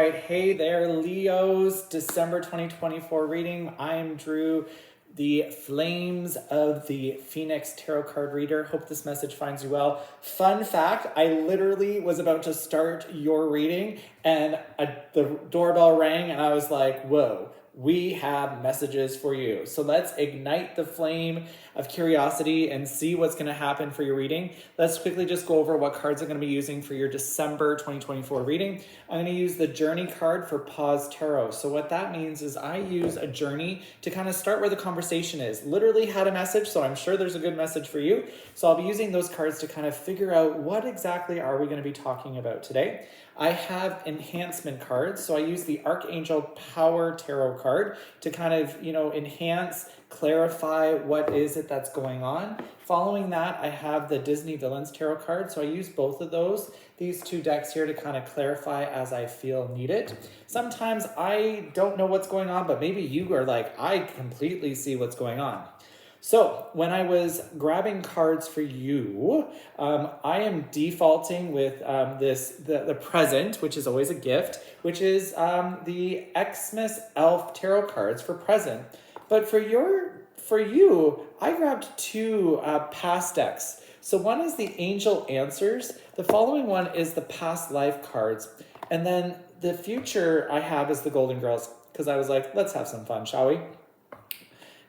right, hey there, Leos, December 2024 reading. I'm Drew, the Flames of the Phoenix Tarot card reader. Hope this message finds you well. Fun fact, I literally was about to start your reading and the doorbell rang and I was like, whoa, we have messages for you. So let's ignite the flame of curiosity and see what's going to happen for your reading. Let's quickly just go over what cards I'm going to be using for your December 2024 reading. I'm going to use the Journey card for Pause Tarot. So what that means is I use a journey to kind of start where the conversation is. Literally had a message, so I'm sure there's a good message for you. So I'll be using those cards to kind of figure out what exactly are we going to be talking about today. I have enhancement cards, so I use the Archangel Power Tarot card to kind of, enhance, clarify what is it that's going on. Following that, I have the Disney Villains Tarot card, so I use both of these two decks here to kind of clarify as I feel needed. Sometimes I don't know what's going on, but maybe you are like, I completely see what's going on. So when I was grabbing cards for you, I am defaulting with the present, which is always a gift, which is the Xmas Elf Tarot cards for present. But for you, I grabbed two past decks. So one is the Angel Answers. The following one is the Past Life cards. And then the future I have is the Golden Girls, because I was like, let's have some fun, shall we?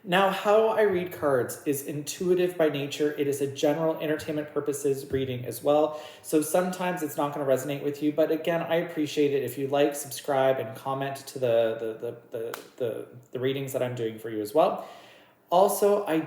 Now, how I read cards is intuitive by nature. It is a general entertainment purposes reading as well. So sometimes it's not going to resonate with you. But again, I appreciate it if you like, subscribe, and comment to the readings that I'm doing for you as well. Also, I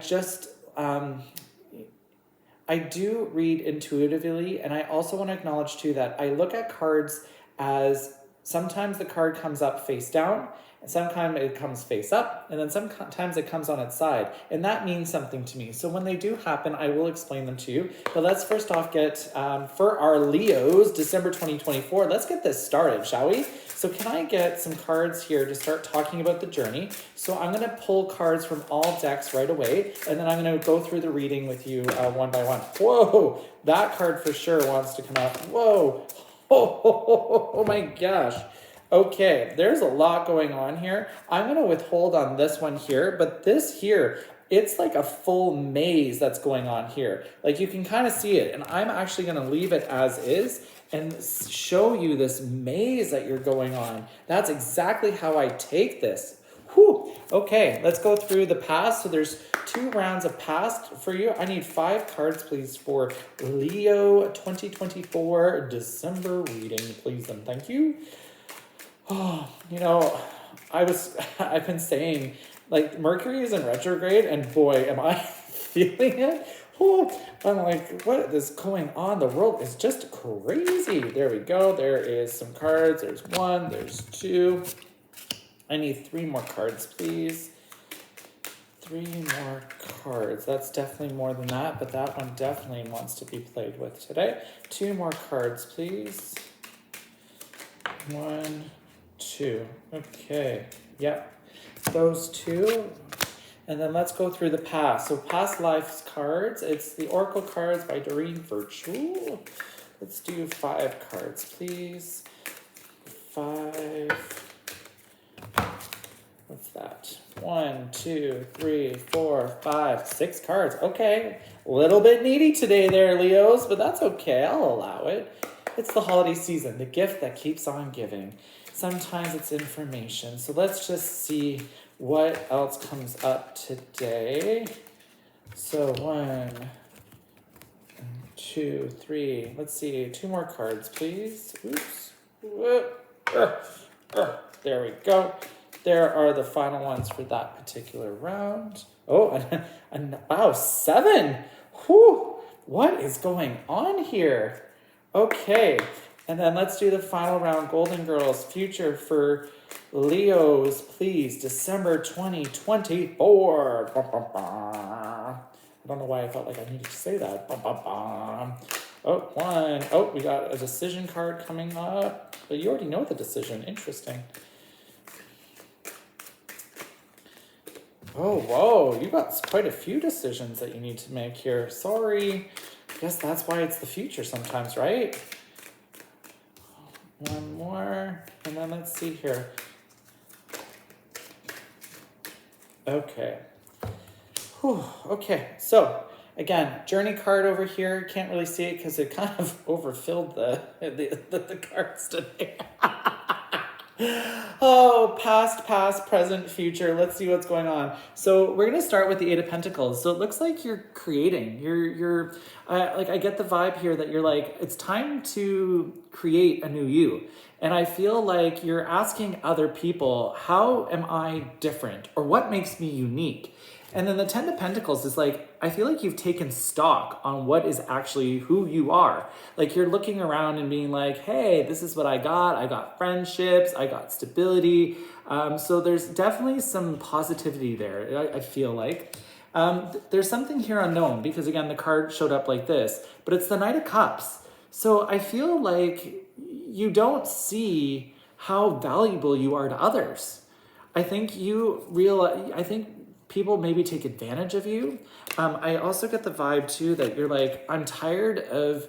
do read intuitively. And I also want to acknowledge too that I look at cards as sometimes the card comes up face down, and sometimes it comes face up, and then sometimes it comes on its side. And that means something to me. So when they do happen, I will explain them to you. But let's first off get, for our Leos, December 2024, let's get this started, shall we? So can I get some cards here to start talking about the journey? So I'm going to pull cards from all decks right away, and then I'm going to go through the reading with you one by one. Whoa, that card for sure wants to come out. Whoa, oh my gosh. Okay, there's a lot going on here. I'm going to withhold on this one here, but this here, it's like a full maze that's going on here. Like you can kind of see it, and I'm actually going to leave it as is and show you this maze that you're going on. That's exactly how I take this. Whew. Okay, let's go through the past. So there's 2 rounds of past for you. I need 5 cards, please, for Leo 2024 December reading, please and thank you. Oh, I've been saying, like, Mercury is in retrograde, and boy, am I feeling it. Oh, I'm like, what is going on? The world is just crazy. There we go. There is some cards. There's 1, there's 2. I need 3 more cards, please. 3 more cards. That's definitely more than that, but that one definitely wants to be played with today. 2 more cards, please. 1, 2. Okay. Yep. Those 2. And then let's go through the past. So past lives cards. It's the Oracle cards by Doreen Virtue. Let's do 5 cards, please. 5. What's that? 1, 2, 3, 4, 5, 6 cards. Okay. A little bit needy today there, Leos, but that's okay. I'll allow it. It's the holiday season, the gift that keeps on giving. Sometimes it's information. So let's just see what else comes up today. So 1, 2, 3. Let's see. 2 more cards, please. Oops. There we go. There are the final ones for that particular round. Oh, wow, 7. Whew. What is going on here? Okay, and then let's do the final round. Golden Girls, future for Leos, please. December 2024. I don't know why I felt like I needed to say that. Oh, 1. Oh, we got a decision card coming up. But you already know the decision. Interesting. Oh, whoa. You got quite a few decisions that you need to make here. Sorry. I guess that's why it's the future sometimes, right? One more, and then let's see here. Okay. Whew, okay, so again, journey card over here. Can't really see it because it kind of overfilled the cards today. Oh, past, present, future. Let's see what's going on. So we're gonna start with the Eight of Pentacles. So it looks like you're creating. You're like, I get the vibe here that you're like, it's time to create a new you. And I feel like you're asking other people, how am I different, or what makes me unique? And then the Ten of Pentacles is like, I feel like you've taken stock on what is actually who you are. Like you're looking around and being like, hey, this is what I got. I got friendships, I got stability. So there's definitely some positivity there, I feel like. There's something here unknown because again, the card showed up like this, but it's the Knight of Cups. So I feel like you don't see how valuable you are to others. I think people maybe take advantage of you. I also get the vibe too that you're like, I'm tired of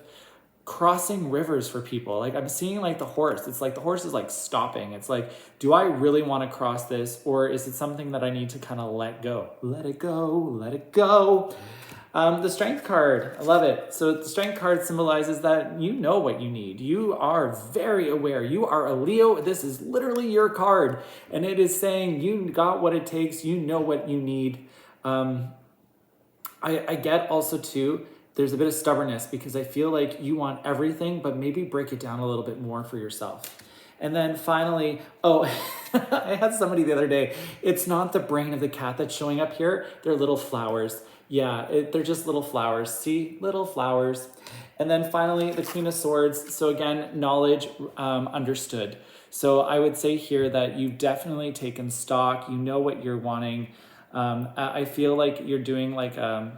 crossing rivers for people. Like I'm seeing like the horse. It's like the horse is like stopping. It's like, do I really want to cross this, or is it something that I need to kind of let go? Let it go, let it go. The Strength card, I love it. So the Strength card symbolizes that you know what you need. You are very aware. You are a Leo. This is literally your card. And it is saying you got what it takes. You know what you need. I get also too, there's a bit of stubbornness because I feel like you want everything, but maybe break it down a little bit more for yourself. And then finally, oh, I had somebody the other day. It's not the brain of the cat that's showing up here. They're little flowers. Yeah, they're just little flowers. See, little flowers. And then finally, the Queen of Swords. So again, knowledge, understood. So I would say here that you've definitely taken stock. You know what you're wanting. I feel like you're doing like a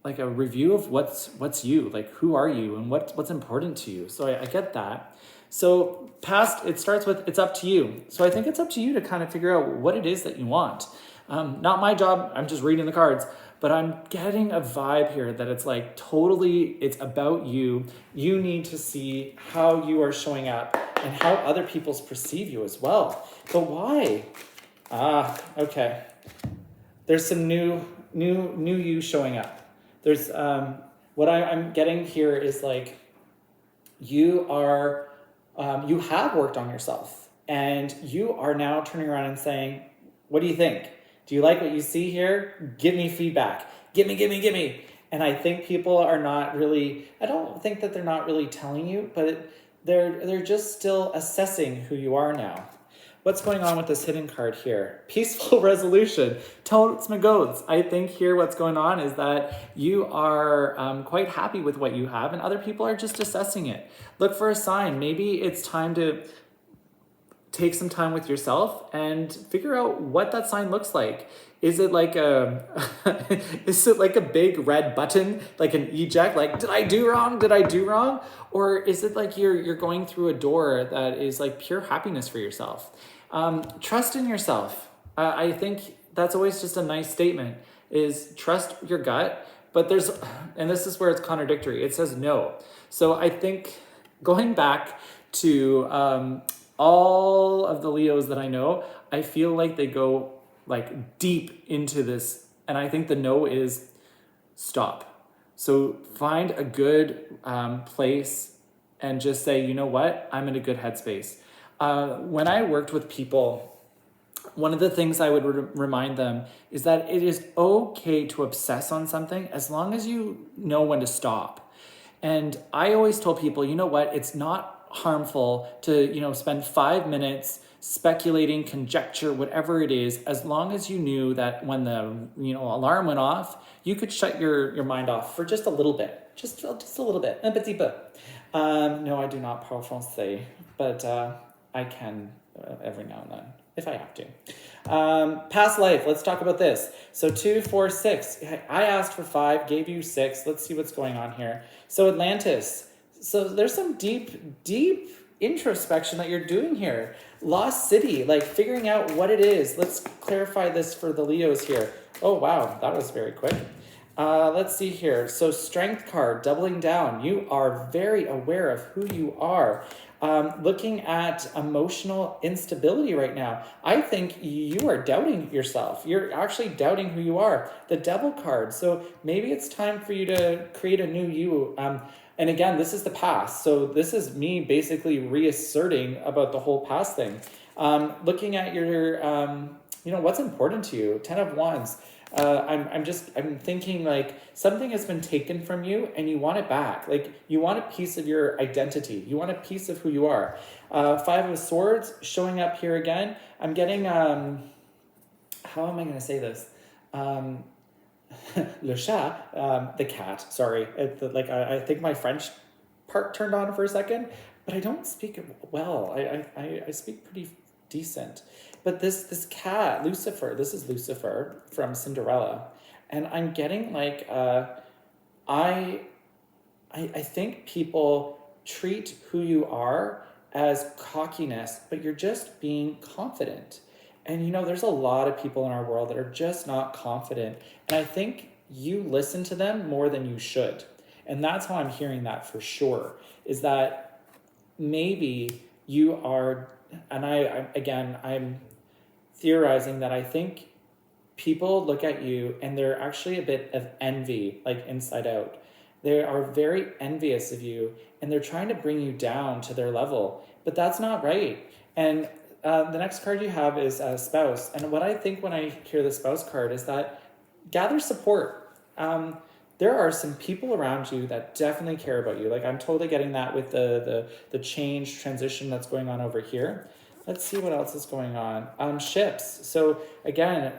review of what's you, like who are you and what's important to you. So I get that. So past, it starts with, it's up to you. So I think it's up to you to kind of figure out what it is that you want. Not my job, I'm just reading the cards, but I'm getting a vibe here that it's like totally, it's about you. You need to see how you are showing up and how other people perceive you as well. But why? Okay. There's some new you showing up. There's, what I'm getting here is like, you are, you have worked on yourself and you are now turning around and saying, what do you think? Do you like what you see here? Give me feedback. Give me. And I think people are not really, I don't think that they're not really telling you, but they're just still assessing who you are now. What's going on with this hidden card here? Peaceful resolution. Totes my goats. I think here what's going on is that you are quite happy with what you have and other people are just assessing it. Look for a sign. Maybe it's time to take some time with yourself and figure out what that sign looks like. Is it like is it like a big red button, like an eject, like, did I do wrong? Or is it like you're going through a door that is like pure happiness for yourself? Trust in yourself. I think that's always just a nice statement, is trust your gut, but and this is where it's contradictory. It says no. So I think going back to, all of the Leos that I know, I feel like they go like deep into this. And I think the no is stop. So find a good place and just say, you know what? I'm in a good headspace. When I worked with people, one of the things I would remind them is that it is okay to obsess on something as long as you know when to stop. And I always told people, you know what? It's not harmful to, spend 5 minutes speculating, conjecture, whatever it is, as long as you knew that when the, alarm went off, you could shut your mind off for just a little bit, just a little bit, un petit peu. No, I do not parle français, but I can every now and then, if I have to. Past life, let's talk about this. So 2, 4, 6. I asked for 5, gave you 6. Let's see what's going on here. So Atlantis. So there's some deep introspection that you're doing here. Lost City, like figuring out what it is. Let's clarify this for the Leos here. Oh, wow, that was very quick. Let's see here. So Strength card, doubling down. You are very aware of who you are. Looking at emotional instability right now. I think you are doubting yourself. You're actually doubting who you are. The Devil card. So maybe it's time for you to create a new you. And again, this is the past. So this is me basically reasserting about the whole past thing. Looking at your, what's important to you. 10 of Wands. I'm thinking like something has been taken from you and you want it back. Like you want a piece of your identity. You want a piece of who you are. 5 of Swords showing up here again. I'm getting, how am I going to say this? Le chat, the cat, sorry. I think my French part turned on for a second, but I don't speak it well. I speak pretty decent. But this cat, Lucifer, this is Lucifer from Cinderella. And I'm getting like, I think people treat who you are as cockiness, but you're just being confident. And there's a lot of people in our world that are just not confident. And I think you listen to them more than you should. And that's how I'm hearing that for sure, is that maybe you are, and I'm theorizing that I think people look at you and they're actually a bit of envy, like inside out. They are very envious of you and they're trying to bring you down to their level, but that's not right. And the next card you have is a spouse. And what I think when I hear the spouse card is that gather support. There are some people around you that definitely care about you. Like I'm totally getting that with the change transition that's going on over here. Let's see what else is going on. Ships. So again,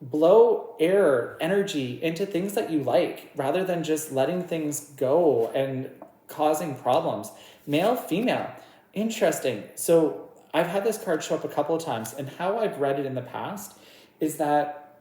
blow air energy into things that you like rather than just letting things go and causing problems. Male, female. Interesting. So I've had this card show up a couple of times, and how I've read it in the past is that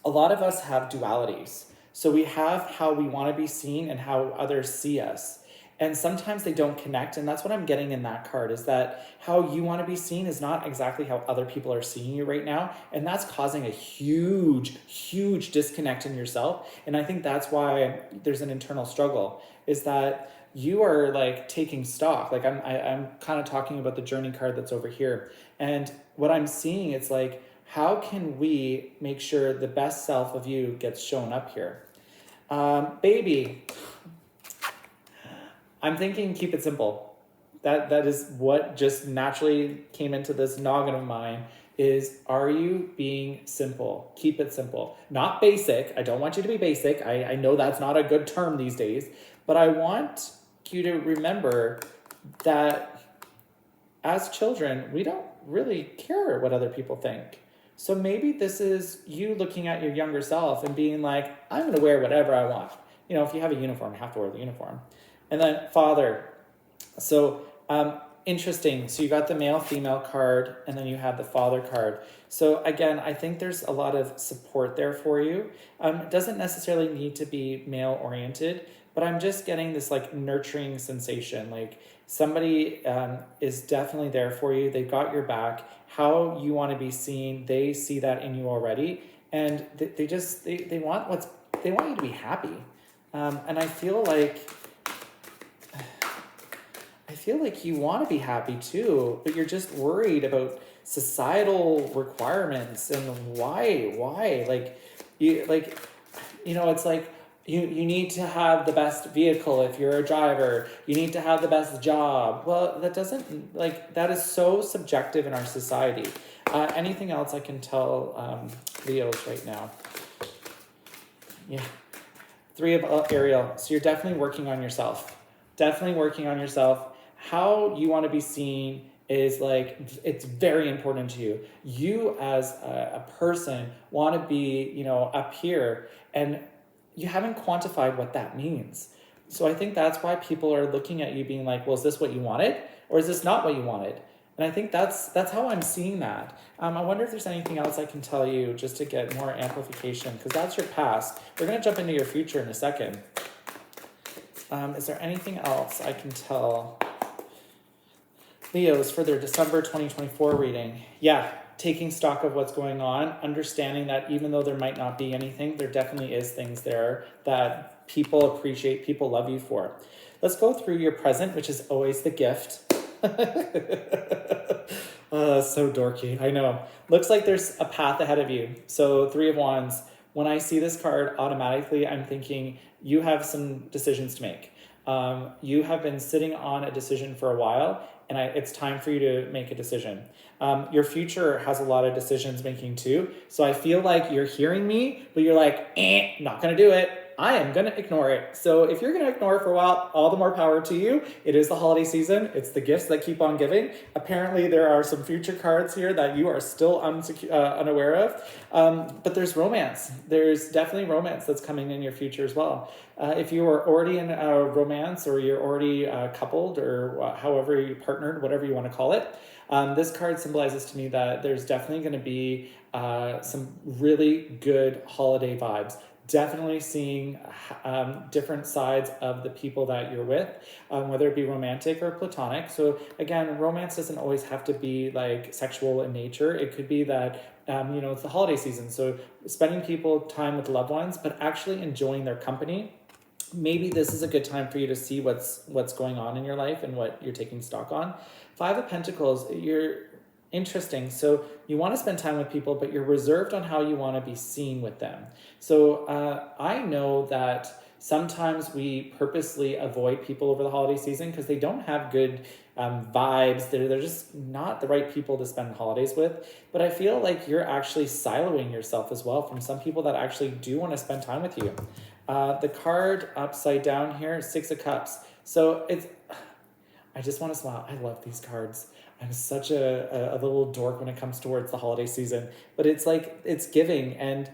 a lot of us have dualities. So we have how we want to be seen and how others see us. And sometimes they don't connect. And that's what I'm getting in that card, is that how you want to be seen is not exactly how other people are seeing you right now. And that's causing a huge, huge disconnect in yourself. And I think that's why there's an internal struggle, is that you are like taking stock. Like I'm kind of talking about the journey card that's over here. And what I'm seeing, it's like, how can we make sure the best self of you gets shown up here? Baby. I'm thinking keep it simple. That is what just naturally came into this noggin of mine, is are you being simple? Keep it simple. Not basic. I don't want you to be basic. I know that's not a good term these days, but I want you to remember that as children, we don't really care what other people think. So maybe this is you looking at your younger self and being like, I'm going to wear whatever I want. If you have a uniform, you have to wear the uniform. And then father. So interesting. So you got the male, female card, and then you have the father card. So again, I think there's a lot of support there for you. It doesn't necessarily need to be male oriented, but I'm just getting this like nurturing sensation. Like somebody is definitely there for you. They've got your back. How you want to be seen, they see that in you already. And they want you to be happy. And I feel like you want to be happy too, but you're just worried about societal requirements and why it's like you need to have the best vehicle if you're a driver. You need to have the best job. Well, that is so subjective in our society. Anything else I can tell Leos right now? Yeah. 3 of Ariel. So you're definitely working on yourself. How you want to be seen is like, it's very important to you. You as a person want to be, up here, and you haven't quantified what that means. So I think that's why people are looking at you being like, well, is this what you wanted? Or is this not what you wanted? And I think that's how I'm seeing that. I wonder if there's anything else I can tell you just to get more amplification, because that's your past. We're going to jump into your future in a second. Is there anything else I can tell Leos for their December 2024 reading? Yeah, taking stock of what's going on, understanding that even though there might not be anything, there definitely is things there that people appreciate, people love you for. Let's go through your present, which is always the gift. So dorky, I know. Looks like there's a path ahead of you. So 3 of Wands. When I see this card, automatically I'm thinking you have some decisions to make. You have been sitting on a decision for a while, and it's time for you to make a decision. Your future has a lot of decisions making too. So I feel like you're hearing me, but you're like, not gonna do it. I am gonna ignore it. So if you're gonna ignore it for a while, all the more power to you. It is the holiday season. It's the gifts that keep on giving. Apparently there are some future cards here that you are still unaware of. But there's romance. There's definitely romance that's coming in your future as well. If you are already in a romance, or you're already coupled, or however you partnered, whatever you want to call it, this card symbolizes to me that there's definitely going to be some really good holiday vibes. Definitely seeing different sides of the people that you're with, whether it be romantic or platonic. So again, romance doesn't always have to be like sexual in nature. It could be that it's the holiday season, so spending time with loved ones, but actually enjoying their company. Maybe this is a good time for you to see what's going on in your life and what you're taking stock on. 5 of Pentacles, you're interesting. So you want to spend time with people, but you're reserved on how you want to be seen with them. So I know that sometimes we purposely avoid people over the holiday season because they don't have good vibes. They're just not the right people to spend holidays with. But I feel like you're actually siloing yourself as well from some people that actually do want to spend time with you. The card upside down here, 6 of Cups. So I just want to smile. I love these cards. I'm such a little dork when it comes towards the holiday season, but it's like, it's giving. And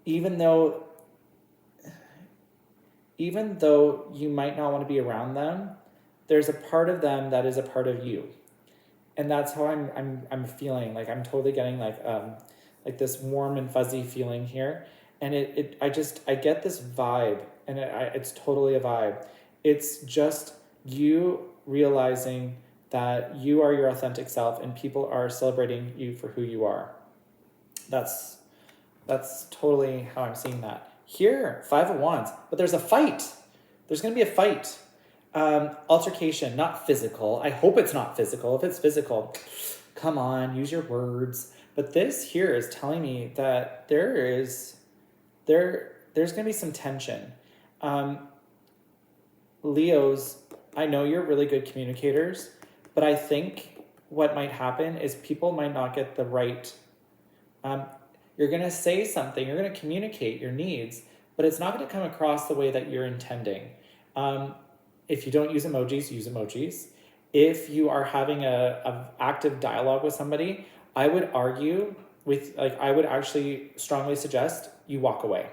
even though you might not want to be around them, there's a part of them that is a part of you. And that's how I'm feeling. Like I'm totally getting like this warm and fuzzy feeling here. And I get this vibe, and it's totally a vibe. It's just you realizing that you are your authentic self and people are celebrating you for who you are. That's totally how I'm seeing that. Here, 5 of Wands, but there's a fight. There's going to be a fight. Altercation, not physical. I hope it's not physical. If it's physical, come on, use your words. But this here is telling me that there's going to be some tension. Leos, I know you're really good communicators, but I think what might happen is people might not get the right... you're going to say something, you're going to communicate your needs, but it's not going to come across the way that you're intending. If you don't use emojis, use emojis. If you are having a active dialogue with somebody, I would actually strongly suggest you walk away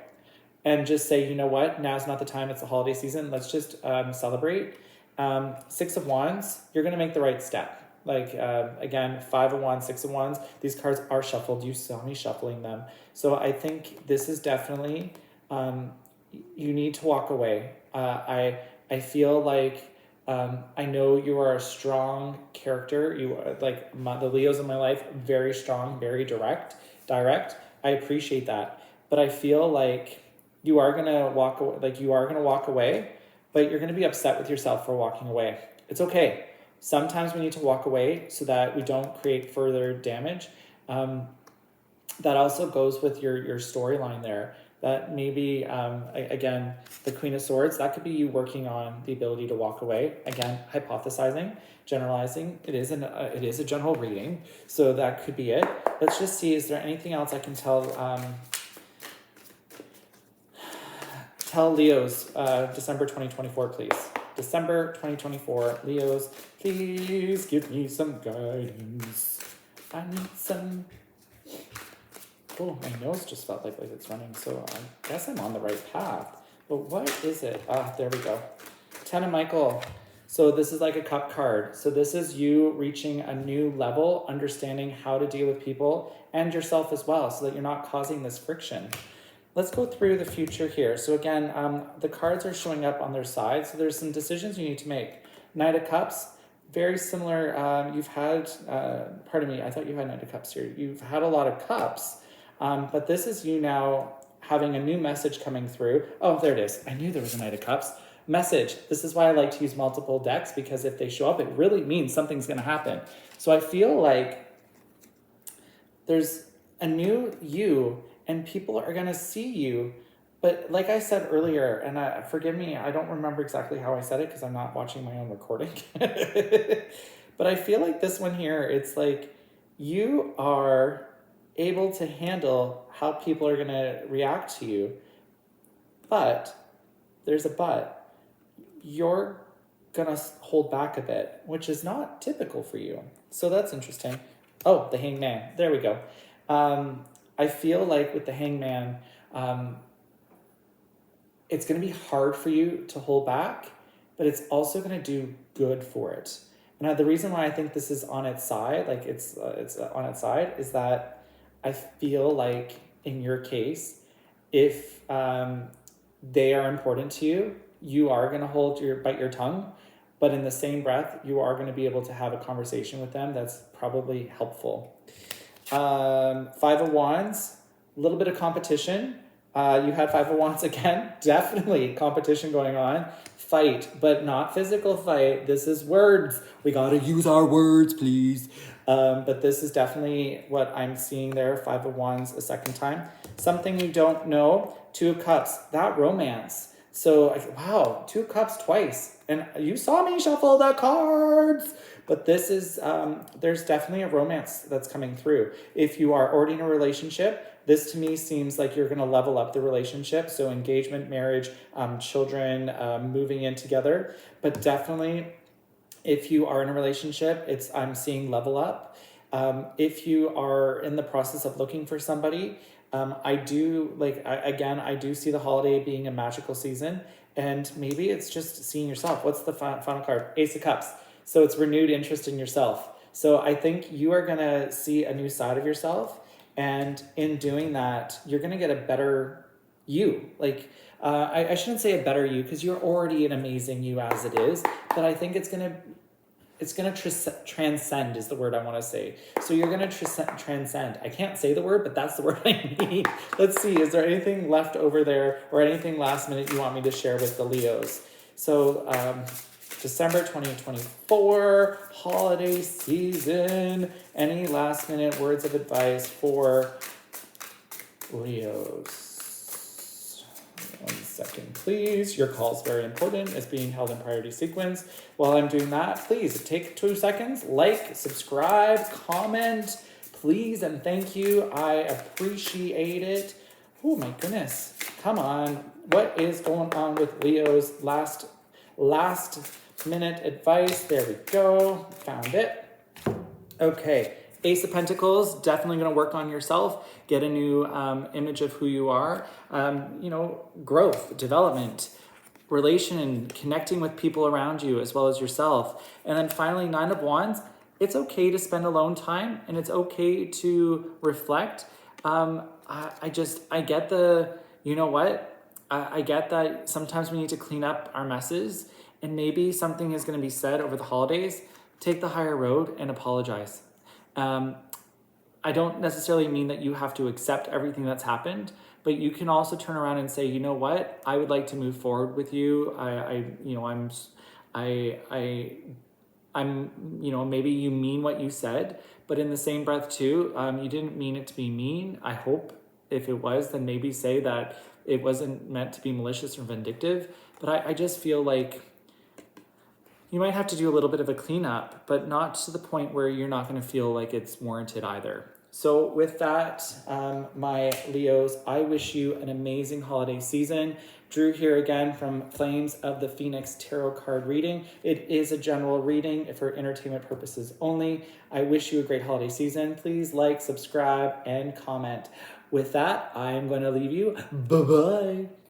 and just say, you know what, now's not the time, it's the holiday season, let's just celebrate. 6 of Wands, you're going to make the right step. Again, 5 of Wands, 6 of Wands, these cards are shuffled. You saw me shuffling them. So I think this is definitely, you need to walk away. I feel like, I know you are a strong character. You are the Leos in my life, very strong, very direct. I appreciate that. But I feel like you are going to walk away, but you're going to be upset with yourself for walking away. It's okay. Sometimes we need to walk away so that we don't create further damage. That also goes with your storyline there. That maybe, again, the Queen of Swords, that could be you working on the ability to walk away. Again, hypothesizing, generalizing. It is a general reading, so that could be it. Let's just see, is there anything else I can tell Leos, December 2024, please. December 2024, Leos, please give me some guidance. I need some... Oh, my nose just felt like it's running, so I guess I'm on the right path. But what is it? There we go. 10 of Michael. So this is like a cup card. So this is you reaching a new level, understanding how to deal with people and yourself as well, so that you're not causing this friction. Let's go through the future here. So again, the cards are showing up on their side. So there's some decisions you need to make. Knight of Cups, very similar. You've had, pardon me, I thought you had Knight of Cups here. You've had a lot of cups, but this is you now having a new message coming through. Oh, there it is. I knew there was a Knight of Cups. message. This is why I like to use multiple decks, because if they show up, it really means something's going to happen. So I feel like there's a new you and people are going to see you. But like I said earlier, and forgive me, I don't remember exactly how I said it because I'm not watching my own recording. But I feel like this one here, it's like you are able to handle how people are going to react to you. But there's a but. You're going to hold back a bit, which is not typical for you. So that's interesting. Oh, the hangman. There we go. I feel like with the hangman, it's going to be hard for you to hold back, but it's also going to do good for it. And the reason why I think this is on its side, like it's on its side, is that I feel like in your case, if they are important to you, you are going to bite your tongue, but in the same breath, you are going to be able to have a conversation with them that's probably helpful. Five of Wands, a little bit of competition. You had Five of Wands again, definitely competition going on. Fight, but not physical fight. This is words. We got to use our words, please. But this is definitely what I'm seeing there. Five of Wands a second time. Something you don't know. Two of Cups, that romance. So, wow, Two of Cups twice. And you saw me shuffle the cards. But this is, there's definitely a romance that's coming through. If you are already in a relationship, this to me seems like you're going to level up the relationship. So engagement, marriage, children, moving in together. But definitely, if you are in a relationship, I'm seeing level up. If you are in the process of looking for somebody, I do see the holiday being a magical season. And maybe it's just seeing yourself. What's the final card? Ace of Cups. So it's renewed interest in yourself. So I think you are going to see a new side of yourself. And in doing that, you're going to get a better you. Like, I shouldn't say a better you, because you're already an amazing you as it is. But I think it's going to transcend is the word I want to say. So you're going to transcend. I can't say the word, but that's the word I need. Let's see. Is there anything left over there or anything last minute you want me to share with the Leos? So, December 2024, holiday season. Any last minute words of advice for Leos? 1 second, please. Your call is very important. It's being held in priority sequence. While I'm doing that, please take 2 seconds, like, subscribe, comment, please, and thank you. I appreciate it. Oh my goodness. Come on. What is going on with Leo's last minute advice? There we go. Found it. Okay. Ace of Pentacles, definitely going to work on yourself. Get a new image of who you are. Growth, development, connecting with people around you as well as yourself. And then finally, Nine of Wands. It's okay to spend alone time and it's okay to reflect. I get I get that sometimes we need to clean up our messes, and maybe something is going to be said over the holidays. Take the higher road and apologize. I don't necessarily mean that you have to accept everything that's happened, but you can also turn around and say, you know what, I would like to move forward with you. Maybe you mean what you said, but in the same breath too, you didn't mean it to be mean. I hope if it was, then maybe say that it wasn't meant to be malicious or vindictive. But I just feel like you might have to do a little bit of a cleanup, but not to the point where you're not going to feel like it's warranted either. So with that, my Leos, I wish you an amazing holiday season. Drew here again from Flames of the Phoenix Tarot card reading. It is a general reading for entertainment purposes only. I wish you a great holiday season. Please like, subscribe, and comment. With that, I'm going to leave you. Bye-bye.